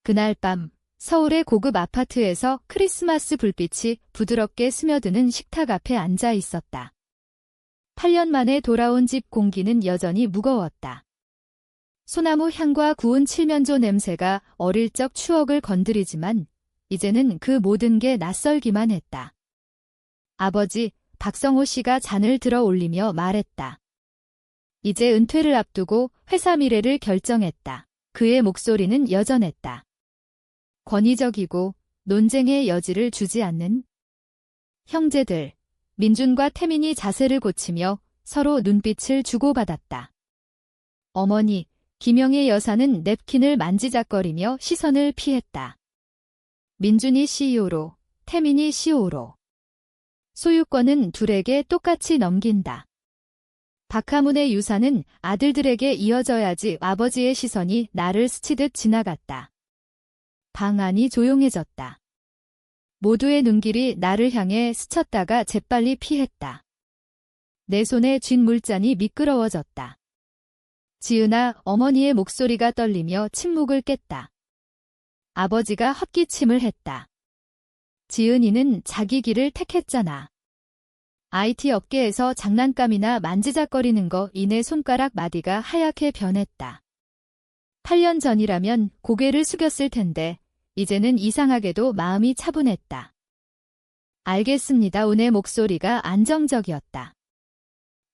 그날 밤 서울의 고급 아파트에서 크리스마스 불빛이 부드럽게 스며드는 식탁 앞에 앉아 있었다. 8년 만에 돌아온 집 공기는 여전히 무거웠다. 소나무 향과 구운 칠면조 냄새가 어릴 적 추억을 건드리지만 이제는 그 모든 게 낯설기만 했다. 아버지, 박성호 씨가 잔을 들어 올리며 말했다. 이제 은퇴를 앞두고 회사 미래를 결정했다. 그의 목소리는 여전했다. 권위적이고 논쟁의 여지를 주지 않는 형제들, 민준과 태민이 자세를 고치며 서로 눈빛을 주고받았다. 어머니, 김영애 여사는 냅킨을 만지작거리며 시선을 피했다. 민준이 CEO로, 태민이 CO로. 소유권은 둘에게 똑같이 넘긴다. 박하문의 유산은 아들들에게 이어져야지. 아버지의 시선이 나를 스치듯 지나갔다. 방 안이 조용해졌다. 모두의 눈길이 나를 향해 스쳤다가 재빨리 피했다. 내 손에 쥔 물잔이 미끄러워졌다. 지은아, 어머니의 목소리가 떨리며 침묵을 깼다. 아버지가 헛기침을 했다. 지은이는 자기 길을 택했잖아. IT 업계에서 장난감이나 만지작거리는 거 이내 손가락 마디가 하얗게 변했다. 8년 전이라면 고개를 숙였을 텐데 이제는 이상하게도 마음이 차분했다. 알겠습니다. 운의 목소리가 안정적이었다.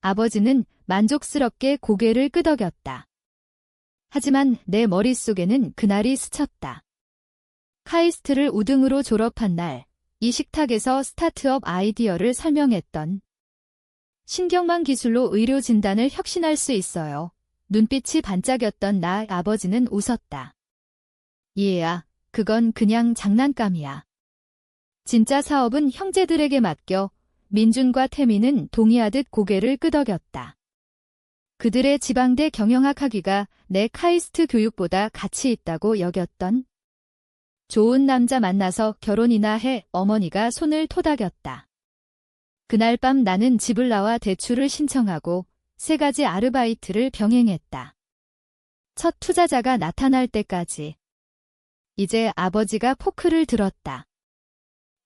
아버지는 만족스럽게 고개를 끄덕였다. 하지만 내 머릿속에는 그날이 스쳤다. 카이스트를 우등으로 졸업한 날, 이 식탁에서 스타트업 아이디어를 설명했던 신경망 기술로 의료 진단을 혁신할 수 있어요. 눈빛이 반짝였던 나 아버지는 웃었다. 얘야, 그건 그냥 장난감이야. 진짜 사업은 형제들에게 맡겨. 민준과 태민은 동의하듯 고개를 끄덕였다. 그들의 지방대 경영학학위가 내 카이스트 교육보다 가치 있다고 여겼던 좋은 남자 만나서 결혼이나 해. 어머니가 손을 토닥였다. 그날 밤 나는 집을 나와 대출을 신청하고 3가지 아르바이트를 병행했다. 첫 투자자가 나타날 때까지. 이제 아버지가 포크를 들었다.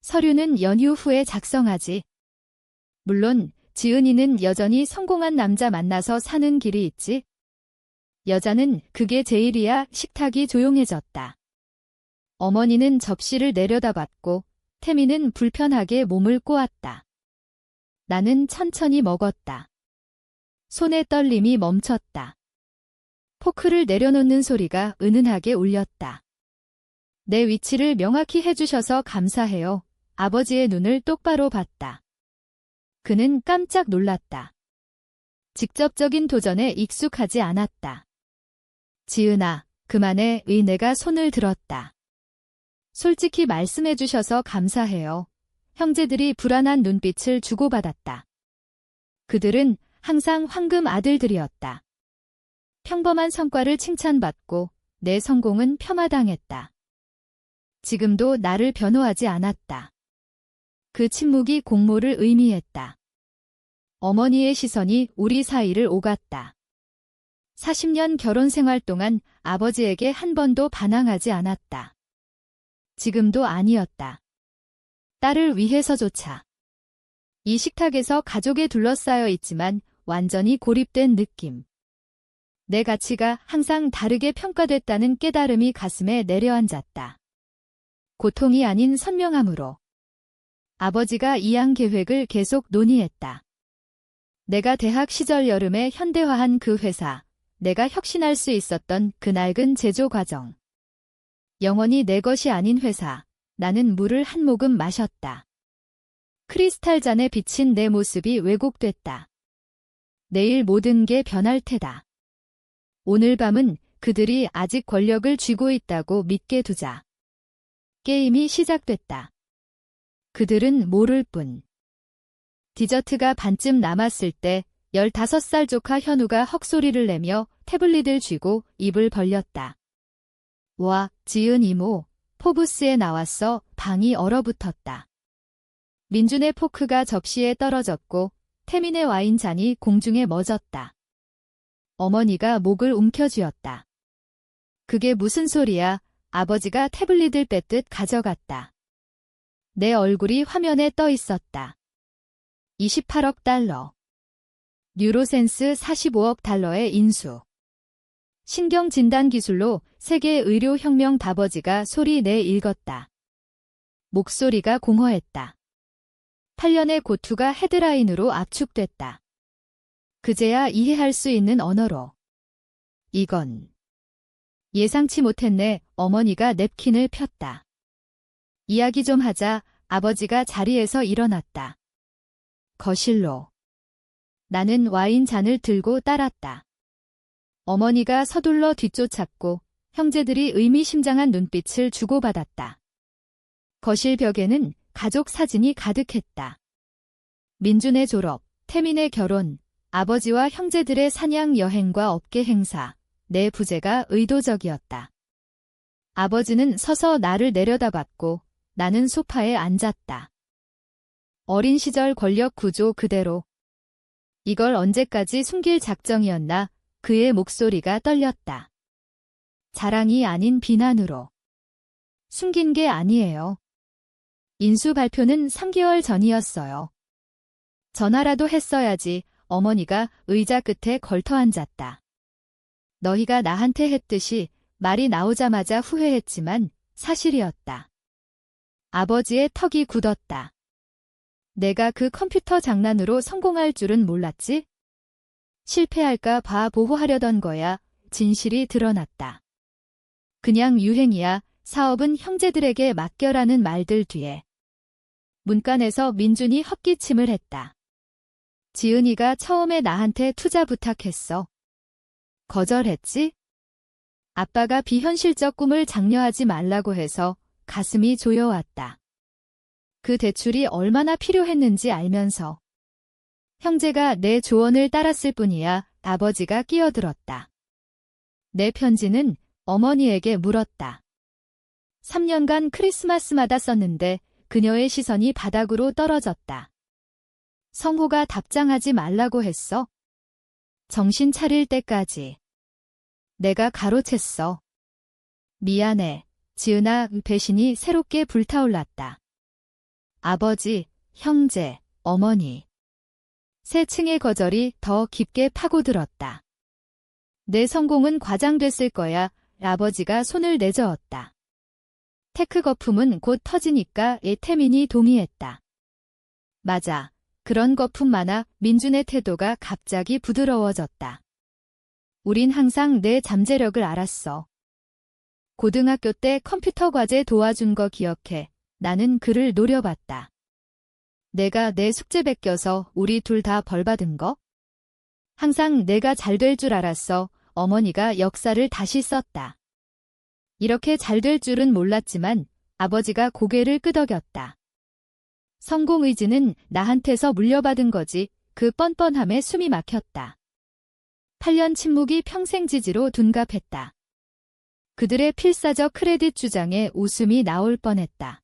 서류는 연휴 후에 작성하지. 물론 지은이는 여전히 성공한 남자 만나서 사는 길이 있지. 여자는 그게 제일이야. 식탁이 조용해졌다. 어머니는 접시를 내려다봤고 태미는 불편하게 몸을 꼬았다. 나는 천천히 먹었다. 손의 떨림이 멈췄다. 포크를 내려놓는 소리가 은은하게 울렸다. 내 위치를 명확히 해주셔서 감사해요. 아버지의 눈을 똑바로 봤다. 그는 깜짝 놀랐다. 직접적인 도전에 익숙하지 않았다. 지은아, 그만해. 내가 손을 들었다. 솔직히 말씀해 주셔서 감사해요. 형제들이 불안한 눈빛을 주고받았다. 그들은 항상 황금 아들들이었다. 평범한 성과를 칭찬받고 내 성공은 폄하당했다. 지금도 나를 변호하지 않았다. 그 침묵이 공모를 의미했다. 어머니의 시선이 우리 사이를 오갔다. 40년 결혼 생활 동안 아버지에게 한 번도 반항하지 않았다. 지금도 아니었다. 딸을 위해서조차. 이 식탁에서 가족에 둘러싸여 있지만 완전히 고립된 느낌. 내 가치가 항상 다르게 평가됐다는 깨달음이 가슴에 내려앉았다. 고통이 아닌 선명함으로. 아버지가 이양 계획을 계속 논의했다. 내가 대학 시절 여름에 현대화한 그 회사, 내가 혁신할 수 있었던 그 낡은 제조 과정. 영원히 내 것이 아닌 회사, 나는 물을 한 모금 마셨다. 크리스탈 잔에 비친 내 모습이 왜곡됐다. 내일 모든 게 변할 테다. 오늘 밤은 그들이 아직 권력을 쥐고 있다고 믿게 두자. 게임이 시작됐다. 그들은 모를 뿐. 디저트가 반쯤 남았을 때 15살 조카 현우가 헉소리를 내며 태블릿을 쥐고 입을 벌렸다. 와, 지은 이모, 포브스에 나왔어. 방이 얼어붙었다. 민준의 포크가 접시에 떨어졌고 태민의 와인잔이 공중에 멎었다. 어머니가 목을 움켜쥐었다. 그게 무슨 소리야? 아버지가 태블릿을 뺏듯 가져갔다. 내 얼굴이 화면에 떠 있었다. 28억 달러. 뉴로센스 45억 달러의 인수. 신경진단 기술로 세계 의료혁명 아버지가 소리 내 읽었다. 목소리가 공허했다. 8년의 고투가 헤드라인으로 압축됐다. 그제야 이해할 수 있는 언어로. 이건. 예상치 못했네. 어머니가 냅킨을 폈다. 이야기 좀 하자. 아버지가 자리에서 일어났다. 거실로. 나는 와인 잔을 들고 따랐다. 어머니가 서둘러 뒤쫓았고 형제들이 의미심장한 눈빛을 주고받았다. 거실 벽에는 가족 사진이 가득했다. 민준의 졸업, 태민의 결혼, 아버지와 형제들의 사냥 여행과 업계 행사, 내 부재가 의도적이었다. 아버지는 서서 나를 내려다봤고 나는 소파에 앉았다. 어린 시절 권력 구조 그대로. 이걸 언제까지 숨길 작정이었나? 그의 목소리가 떨렸다. 자랑이 아닌 비난으로. 숨긴 게 아니에요. 인수 발표는 3개월 전이었어요. 전화라도 했어야지. 어머니가 의자 끝에 걸터 앉았다. 너희가 나한테 했듯이 말이 나오자마자 후회했지만 사실이었다. 아버지의 턱이 굳었다. 내가 그 컴퓨터 장난으로 성공할 줄은 몰랐지? 실패할까 봐 보호하려던 거야. 진실이 드러났다. 그냥 유행이야. 사업은 형제들에게 맡겨라는 말들 뒤에. 문간에서 민준이 헛기침을 했다. 지은이가 처음에 나한테 투자 부탁했어. 거절했지? 아빠가 비현실적 꿈을 장려하지 말라고 해서 가슴이 조여왔다. 그 대출이 얼마나 필요했는지 알면서. 형제가 내 조언을 따랐을 뿐이야. 아버지가 끼어들었다. 내 편지는 어머니에게 물었다. 3년간 크리스마스마다 썼는데 그녀의 시선이 바닥으로 떨어졌다. 성호가 답장하지 말라고 했어. 정신 차릴 때까지. 내가 가로챘어. 미안해. 지은아. 배신이 새롭게 불타올랐다. 아버지, 형제, 어머니. 세 층의 거절이 더 깊게 파고들었다. 내 성공은 과장됐을 거야. 아버지가 손을 내저었다. 테크 거품은 곧 터지니까. 태민이 동의했다. 맞아. 그런 거품 많아. 민준의 태도가 갑자기 부드러워졌다. 우린 항상 내 잠재력을 알았어. 고등학교 때 컴퓨터 과제 도와준 거 기억해. 나는 그를 노려봤다. 내가 내 숙제 베껴서 우리 둘 다 벌 받은 거? 항상 내가 잘 될 줄 알았어. 어머니가 역사를 다시 썼다. 이렇게 잘 될 줄은 몰랐지만 아버지가 고개를 끄덕였다. 성공 의지는 나한테서 물려받은 거지. 그 뻔뻔함에 숨이 막혔다. 8년 침묵이 평생 지지로 둔갑했다. 그들의 필사적 크레딧 주장에 웃음이 나올 뻔했다.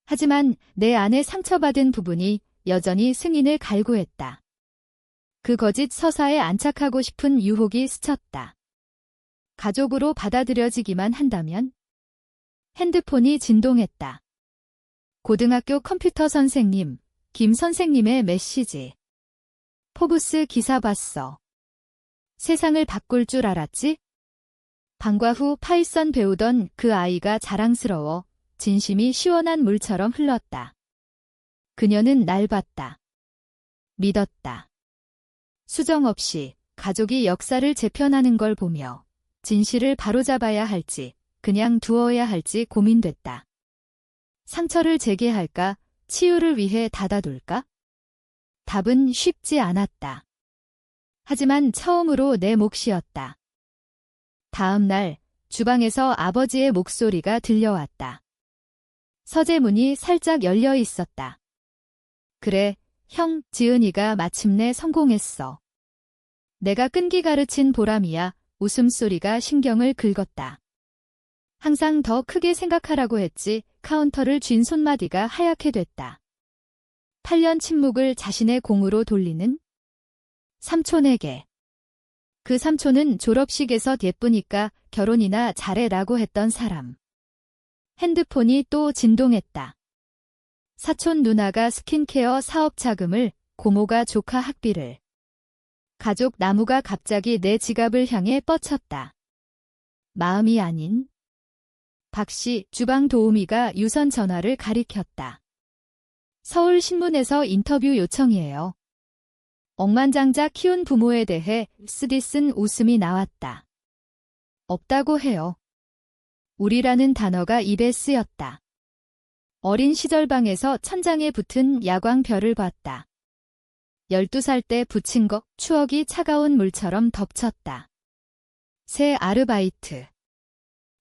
하지만 내 안에 상처받은 부분이 여전히 승인을 갈구했다. 그 거짓 서사에 안착하고 싶은 유혹이 스쳤다. 가족으로 받아들여지기만 한다면? 핸드폰이 진동했다. 고등학교 컴퓨터 선생님, 김 선생님의 메시지. 포브스 기사 봤어. 세상을 바꿀 줄 알았지? 방과 후 파이썬 배우던 그 아이가 자랑스러워 진심이 시원한 물처럼 흘렀다. 그녀는 날 봤다. 믿었다. 수정 없이 가족이 역사를 재편하는 걸 보며 진실을 바로잡아야 할지 그냥 두어야 할지 고민됐다. 상처를 재개할까? 치유를 위해 닫아둘까? 답은 쉽지 않았다. 하지만 처음으로 내 몫이었다. 다음 날 주방에서 아버지의 목소리가 들려왔다. 서재문이 살짝 열려 있었다. 그래, 형, 지은이가 마침내 성공했어. 내가 끈기 가르친 보람이야. 웃음소리가 신경을 긁었다. 항상 더 크게 생각하라고 했지. 카운터를 쥔 손마디가 하얗게 됐다. 8년 침묵을 자신의 공으로 돌리는 삼촌에게. 그 삼촌은 졸업식에서 예쁘니까 결혼이나 잘해라고 했던 사람. 핸드폰이 또 진동했다. 사촌 누나가 스킨케어 사업 자금을, 고모가 조카 학비를. 가족 나무가 갑자기 내 지갑을 향해 뻗쳤다. 마음이 아닌. 박씨, 주방 도우미가 유선 전화를 가리켰다. 서울신문에서 인터뷰 요청이에요. 억만장자 키운 부모에 대해 쓰디쓴 웃음이 나왔다. 없다고 해요. 우리라는 단어가 입에 쓰였다. 어린 시절 방에서 천장에 붙은 야광별을 봤다. 12살 때 붙인 거, 추억이 차가운 물처럼 덮쳤다. 새 아르바이트.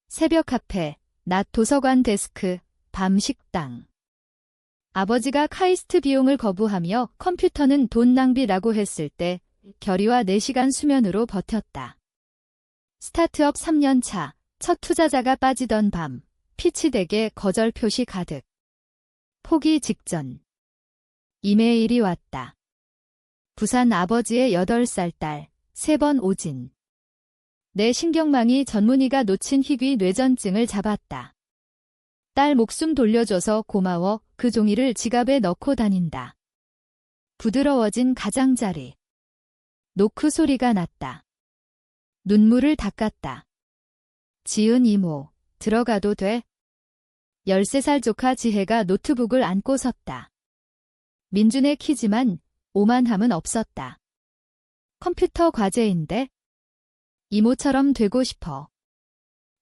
새벽 카페, 낮 도서관 데스크, 밤 식당. 아버지가 카이스트 비용을 거부하며 컴퓨터는 돈 낭비라고 했을 때 결의와 4시간 수면으로 버텼다. 스타트업 3년 차, 첫 투자자가 빠지던 밤, 피치덱에 거절 표시 가득. 포기 직전. 이메일이 왔다. 부산 아버지의 8살 딸, 3번 오진. 내 신경망이 전문의가 놓친 희귀 뇌전증을 잡았다. 딸 목숨 돌려줘서 고마워. 그 종이를 지갑에 넣고 다닌다. 부드러워진 가장자리. 노크 소리가 났다. 눈물을 닦았다. 지은 이모, 들어가도 돼? 13살 조카 지혜가 노트북을 안고 섰다. 민준의 키지만 오만함은 없었다. 컴퓨터 과제인데? 이모처럼 되고 싶어.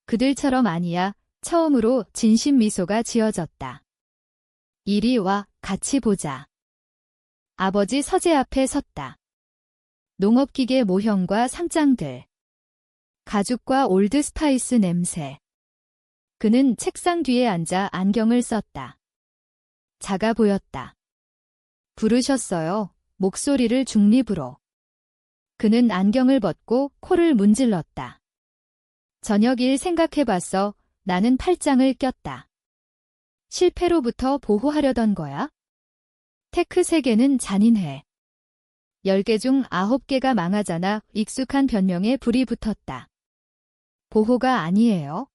그들처럼 아니야. 처음으로 진심 미소가 지어졌다. 이리 와, 같이 보자. 아버지 서재 앞에 섰다. 농업기계 모형과 상장들. 가죽과 올드 스파이스 냄새. 그는 책상 뒤에 앉아 안경을 썼다. 작아 보였다. 부르셨어요. 목소리를 중립으로. 그는 안경을 벗고 코를 문질렀다. 저녁 일 생각해봤어. 나는 팔짱을 꼈다. 실패로부터 보호하려던 거야? 테크 세계는 잔인해. 10개 중 9개가 망하잖아. 익숙한 변명에 불이 붙었다. 보호가 아니에요.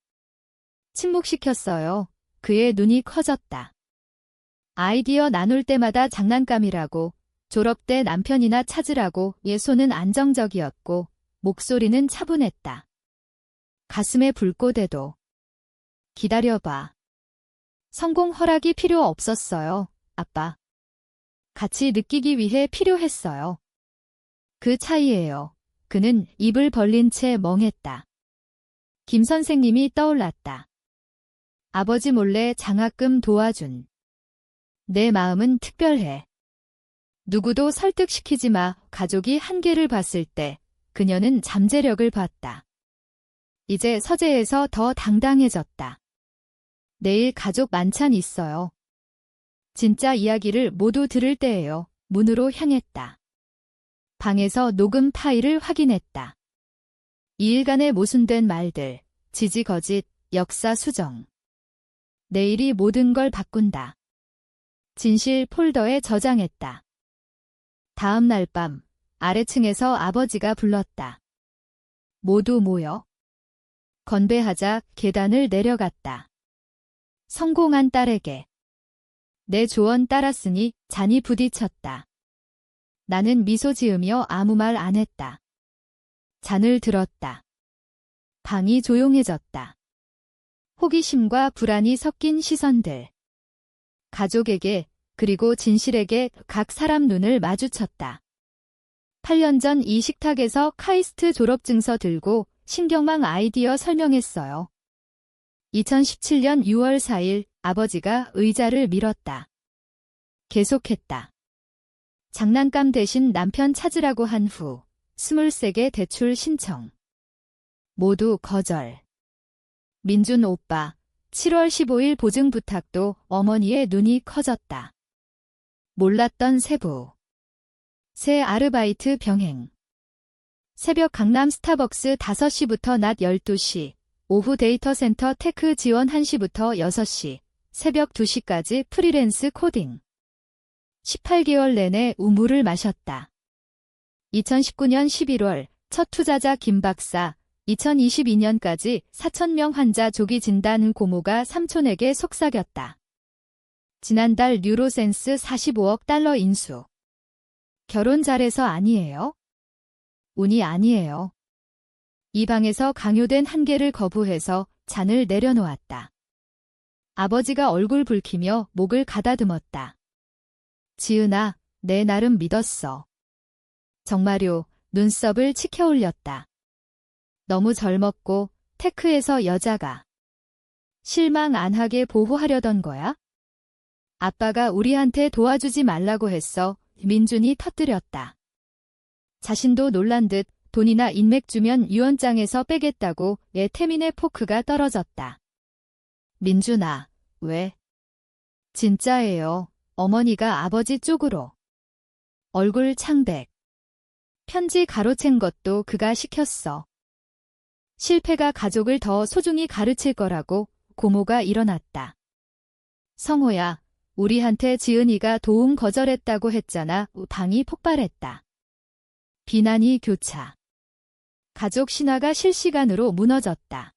침묵시켰어요. 그의 눈이 커졌다. 아이디어 나눌 때마다 장난감이라고, 졸업 때 남편이나 찾으라고. 예손은 안정적이었고 목소리는 차분했다. 가슴에 불꽃에도. 기다려봐. 성공 허락이 필요 없었어요, 아빠. 같이 느끼기 위해 필요했어요. 그 차이예요. 그는 입을 벌린 채 멍했다. 김 선생님이 떠올랐다. 아버지 몰래 장학금 도와준. 내 마음은 특별해. 누구도 설득시키지 마. 가족이 한계를 봤을 때 그녀는 잠재력을 봤다. 이제 서재에서 더 당당해졌다. 내일 가족 만찬 있어요. 진짜 이야기를 모두 들을 때예요. 문으로 향했다. 방에서 녹음 파일을 확인했다. 2일간의 모순된 말들, 지지거짓, 역사 수정. 내일이 모든 걸 바꾼다. 진실 폴더에 저장했다. 다음 날 밤, 아래층에서 아버지가 불렀다. 모두 모여. 건배하자. 계단을 내려갔다. 성공한 딸에게. 내 조언 따랐으니 잔이 부딪혔다. 나는 미소 지으며 아무 말 안 했다. 잔을 들었다. 방이 조용해졌다. 호기심과 불안이 섞인 시선들. 가족에게, 그리고 진실에게 각 사람 눈을 마주쳤다. 8년 전 이 식탁에서 카이스트 졸업증서 들고 신경망 아이디어 설명했어요. 2017년 6월 4일 아버지가 의자를 밀었다. 계속했다. 장난감 대신 남편 찾으라고 한 후 23개 대출 신청. 모두 거절. 민준 오빠, 7월 15일 보증 부탁도. 어머니의 눈이 커졌다. 몰랐던 세부. 새 아르바이트 병행. 새벽 강남 스타벅스 5시부터 낮 12시, 오후 데이터 센터 테크 지원 1시부터 6시, 새벽 2시까지 프리랜스 코딩. 18개월 내내 우물을 마셨다. 2019년 11월 첫 투자자 김 박사, 2022년까지 4,000명 환자 조기 진단 고모가 삼촌에게 속삭였다. 지난달 뉴로센스 45억 달러 인수. 결혼 잘해서 아니에요? 운이 아니에요. 이 방에서 강요된 한계를 거부해서 잔을 내려놓았다. 아버지가 얼굴 붉히며 목을 가다듬었다. 지은아, 내 나름 믿었어. 정말요, 눈썹을 치켜 올렸다. 너무 젊었고 테크에서 여자가. 실망 안 하게 보호하려던 거야? 아빠가 우리한테 도와주지 말라고 했어. 민준이 터뜨렸다. 자신도 놀란 듯 돈이나 인맥 주면 유언장에서 빼겠다고 태민의 포크가 떨어졌다. 민준아, 왜? 진짜예요. 어머니가 아버지 쪽으로. 얼굴 창백. 편지 가로챈 것도 그가 시켰어. 실패가 가족을 더 소중히 가르칠 거라고 고모가 일어났다. 성호야, 우리한테 지은이가 도움 거절했다고 했잖아. 방이 폭발했다. 비난이 교차. 가족 신화가 실시간으로 무너졌다.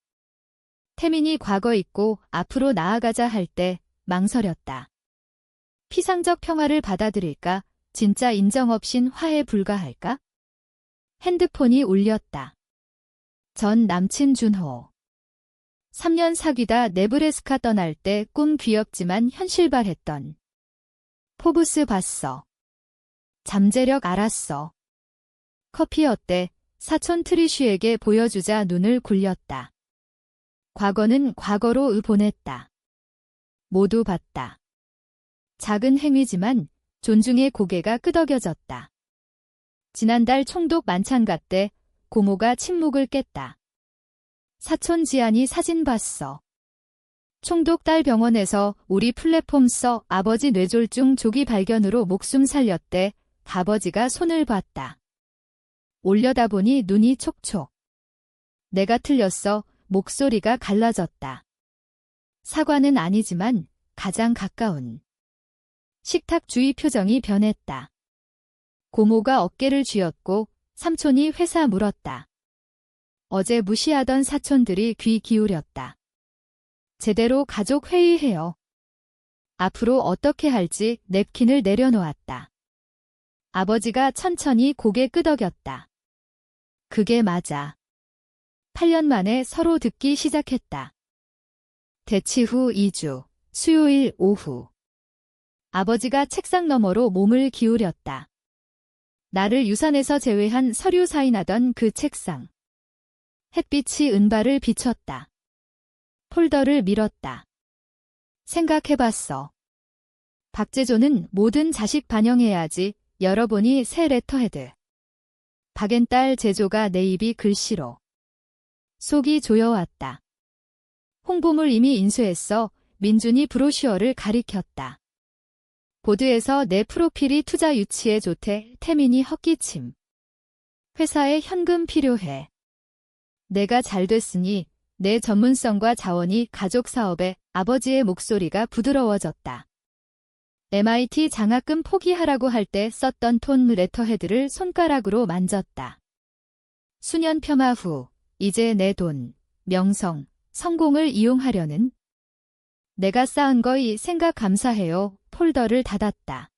태민이 과거 잊고 앞으로 나아가자 할 때 망설였다. 피상적 평화를 받아들일까? 진짜 인정 없인 화해 불가할까? 핸드폰이 울렸다. 전 남친 준호. 3년 사귀다 네브래스카 떠날 때 꿈 귀엽지만 현실발했던. 포브스 봤어. 잠재력 알았어. 커피 어때? 사촌 트리쉬에게 보여주자 눈을 굴렸다. 과거는 과거로 보냈다. 모두 봤다. 작은 행위지만 존중의 고개가 끄덕여졌다. 지난달 총독 만찬가 때 고모가 침묵을 깼다. 사촌 지안이 사진 봤어. 총독 딸 병원에서 우리 플랫폼 써 아버지 뇌졸중 조기 발견으로 목숨 살렸대. 아버지가 손을 봤다. 올려다보니 눈이 촉촉. 내가 틀렸어. 목소리가 갈라졌다. 사과는 아니지만 가장 가까운. 식탁 주위 표정이 변했다. 고모가 어깨를 쥐었고 삼촌이 회사 물었다. 어제 무시하던 사촌들이 귀 기울였다. 제대로 가족 회의해요. 앞으로 어떻게 할지 냅킨을 내려놓았다. 아버지가 천천히 고개 끄덕였다. 그게 맞아. 8년 만에 서로 듣기 시작했다. 대치 후 2주, 수요일 오후. 아버지가 책상 너머로 몸을 기울였다. 나를 유산에서 제외한 서류 사인하던 그 책상. 햇빛이 은발을 비췄다. 폴더를 밀었다. 생각해봤어. 박재조는 모든 자식 반영해야지. 열어보니 새 레터헤드. 박앤딸 제조가 내 입이 글씨로. 속이 조여왔다. 홍보물 이미 인수했어. 민준이 브로슈어를 가리켰다. 보드에서 내 프로필이 투자 유치에 좋대. 태민이 헛기침. 회사에 현금 필요해. 내가 잘 됐으니 내 전문성과 자원이 가족 사업에. 아버지의 목소리가 부드러워졌다. MIT 장학금 포기하라고 할 때 썼던 톤 레터헤드를 손가락으로 만졌다. 수년 폄하 후 이제 내 돈, 명성, 성공을 이용하려는. 내가 쌓은 거이 생각 감사해요. 폴더를 닫았다.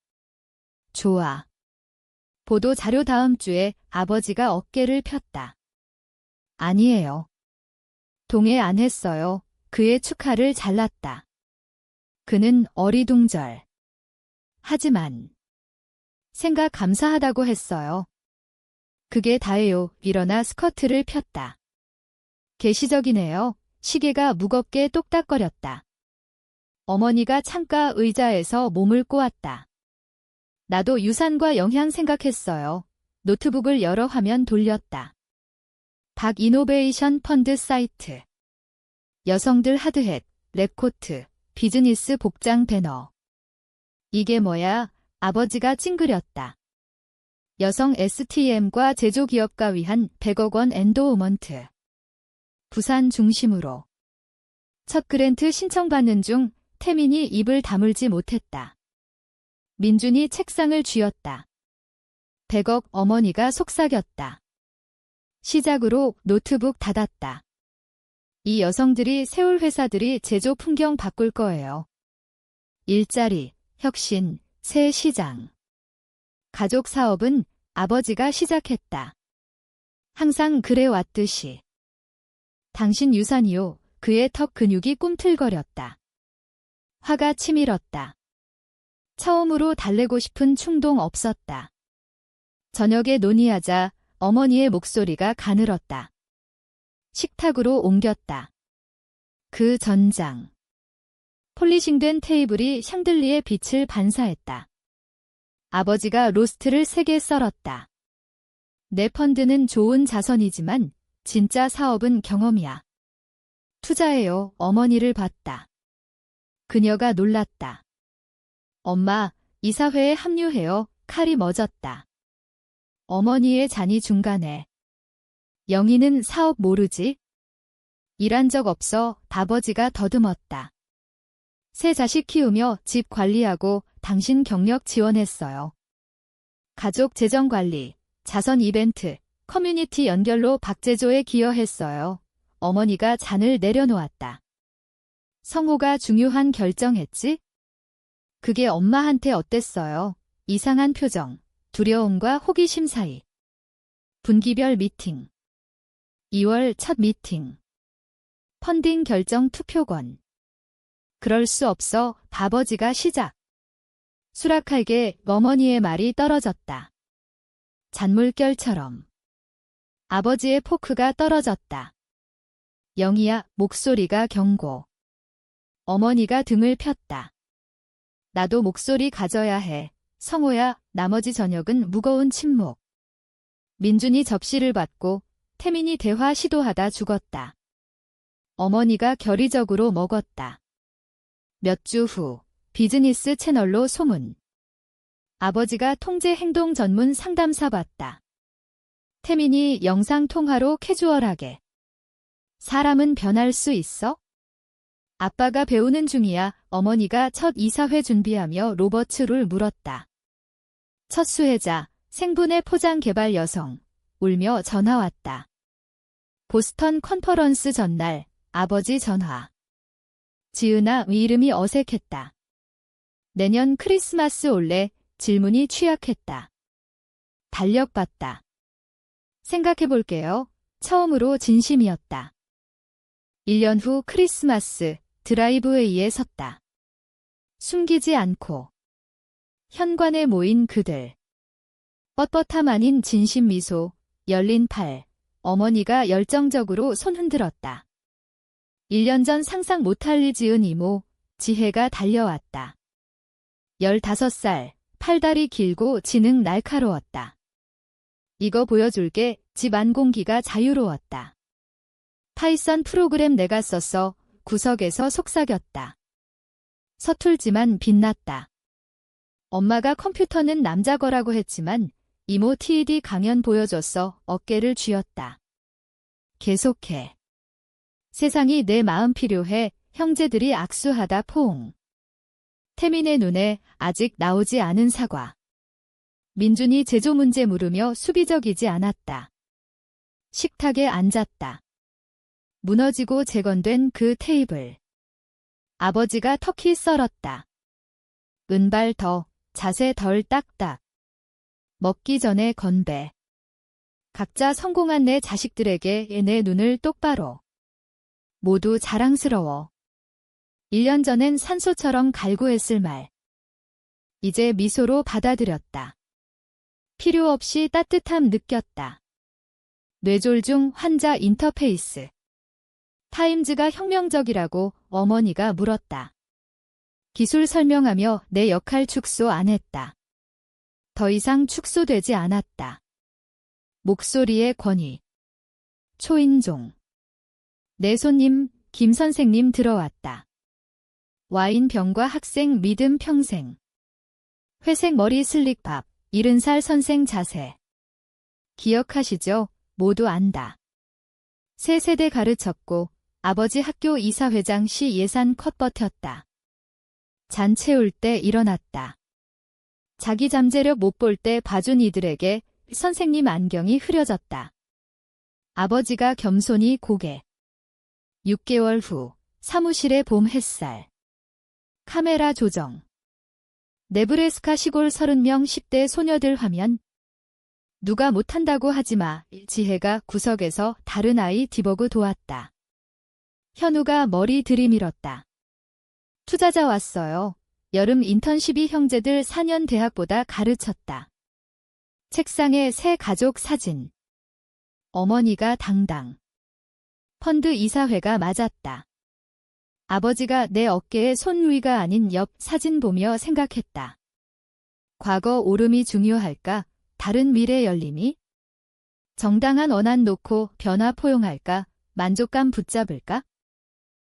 좋아. 보도 자료 다음 주에. 아버지가 어깨를 폈다. 아니에요. 동의 안 했어요. 그의 축하를 잘랐다. 그는 어리둥절. 하지만 생각 감사하다고 했어요. 그게 다예요. 일어나 스커트를 폈다. 개시적이네요. 시계가 무겁게 똑딱거렸다. 어머니가 창가 의자에서 몸을 꼬았다. 나도 유산과 영향 생각했어요. 노트북을 여러 화면 돌렸다. 박 이노베이션 펀드 사이트. 여성들 하드햇, 랩코트, 비즈니스 복장 배너. 이게 뭐야? 아버지가 찡그렸다. 여성 STM과 제조기업가 위한 100억 원 엔도우먼트. 부산 중심으로. 첫 그랜트 신청받는 중. 태민이 입을 다물지 못했다. 민준이 책상을 쥐었다. 100억 어머니가 속삭였다. 시작으로 노트북 닫았다. 이 여성들이 세울 회사들이 제조 풍경 바꿀 거예요. 일자리, 혁신, 새 시장. 가족 사업은 아버지가 시작했다. 항상 그래왔듯이. 당신 유산이요. 그의 턱 근육이 꿈틀거렸다. 화가 치밀었다. 처음으로 달래고 싶은 충동 없었다. 저녁에 논의하자 어머니의 목소리가 가늘었다. 식탁으로 옮겼다. 그 전장. 폴리싱된 테이블이 샹들리에 빛을 반사했다. 아버지가 로스트를 3개 썰었다. 내 펀드는 좋은 자선이지만 진짜 사업은 경험이야. 투자해요. 어머니를 봤다. 그녀가 놀랐다. 엄마, 이사회에 합류해요. 칼이 멎었다. 어머니의 잔이 중간에. 영희는 사업 모르지? 일한 적 없어. 아버지가 더듬었다. 세 자식 키우며 집 관리하고 당신 경력 지원했어요. 가족 재정 관리, 자선 이벤트, 커뮤니티 연결로 박제조에 기여했어요. 어머니가 잔을 내려놓았다. 성호가 중요한 결정했지? 그게 엄마한테 어땠어요? 이상한 표정, 두려움과 호기심 사이. 분기별 미팅. 2월 첫 미팅. 펀딩 결정 투표권. 그럴 수 없어. 아버지가 시작. 수락할게. 어머니의 말이 떨어졌다. 잔물결처럼. 아버지의 포크가 떨어졌다. 영희야, 목소리가 경고. 어머니가 등을 폈다. 나도 목소리 가져야 해. 성호야, 나머지 저녁은 무거운 침묵. 민준이 접시를 받고 태민이 대화 시도하다 죽었다. 어머니가 결의적으로 먹었다. 몇 주 후, 비즈니스 채널로 소문. 아버지가 통제 행동 전문 상담사 받다. 태민이 영상통화로 캐주얼하게. 사람은 변할 수 있어? 아빠가 배우는 중이야. 어머니가 첫 이사회 준비하며 로버츠를 물었다. 첫 수혜자, 생분해 포장 개발 여성. 울며 전화 왔다. 보스턴 컨퍼런스 전날, 아버지 전화. 지은아, 이름이 어색했다. 내년 크리스마스 올래? 질문이 취약했다. 달력봤다. 생각해볼게요. 처음으로 진심이었다. 1년 후 크리스마스, 드라이브웨이에 섰다. 숨기지 않고. 현관에 모인 그들. 뻣뻣함 아닌 진심 미소, 열린 팔, 어머니가 열정적으로 손 흔들었다. 1년 전 상상 못할 일 지은 이모, 지혜가 달려왔다. 15살, 팔다리 길고 지능 날카로웠다. 이거 보여줄게. 집 안 공기가 자유로웠다. 파이썬 프로그램 내가 썼어. 구석에서 속삭였다. 서툴지만 빛났다. 엄마가 컴퓨터는 남자 거라고 했지만 이모 TED 강연 보여줬어. 어깨를 쥐었다. 계속해. 세상이 내 마음 필요해. 형제들이 악수하다 포옹. 태민의 눈에 아직 나오지 않은 사과. 민준이 제조 문제 물으며 수비적이지 않았다. 식탁에 앉았다. 무너지고 재건된 그 테이블. 아버지가 터키 썰었다. 은발 더, 자세 덜 딱딱. 먹기 전에 건배. 각자 성공한 내 자식들에게 내 눈을 똑바로. 모두 자랑스러워. 1년 전엔 산소처럼 갈구했을 말. 이제 미소로 받아들였다. 필요 없이 따뜻함 느꼈다. 뇌졸중 환자 인터페이스. 타임즈가 혁명적이라고 어머니가 물었다. 기술 설명하며 내 역할 축소 안 했다. 더 이상 축소되지 않았다. 목소리의 권위. 초인종. 내 손님, 김 선생님 들어왔다. 와인병과 학생 믿음 평생. 회색 머리 슬릭밥, 70살 선생 자세. 기억하시죠? 모두 안다. 세 세대 가르쳤고 아버지 학교 이사회장 시 예산 컷 버텼다. 잔 채울 때 일어났다. 자기 잠재력 못 볼 때 봐준 이들에게 선생님 안경이 흐려졌다. 아버지가 겸손히 고개. 6개월 후 사무실의 봄 햇살. 카메라 조정. 네브래스카 시골 30명 10대 소녀들 화면. 누가 못한다고 하지마. 지혜가 구석에서 다른 아이 디버그 도왔다. 현우가 머리 들이밀었다. 투자자 왔어요. 여름 인턴십이 형제들 4년 대학보다 가르쳤다. 책상에 새 가족 사진. 어머니가 당당. 펀드 이사회가 맞았다. 아버지가 내 어깨에 손 위가 아닌 옆 사진 보며 생각했다. 과거 오름이 중요할까? 다른 미래 열림이? 정당한 원한 놓고 변화 포용할까? 만족감 붙잡을까?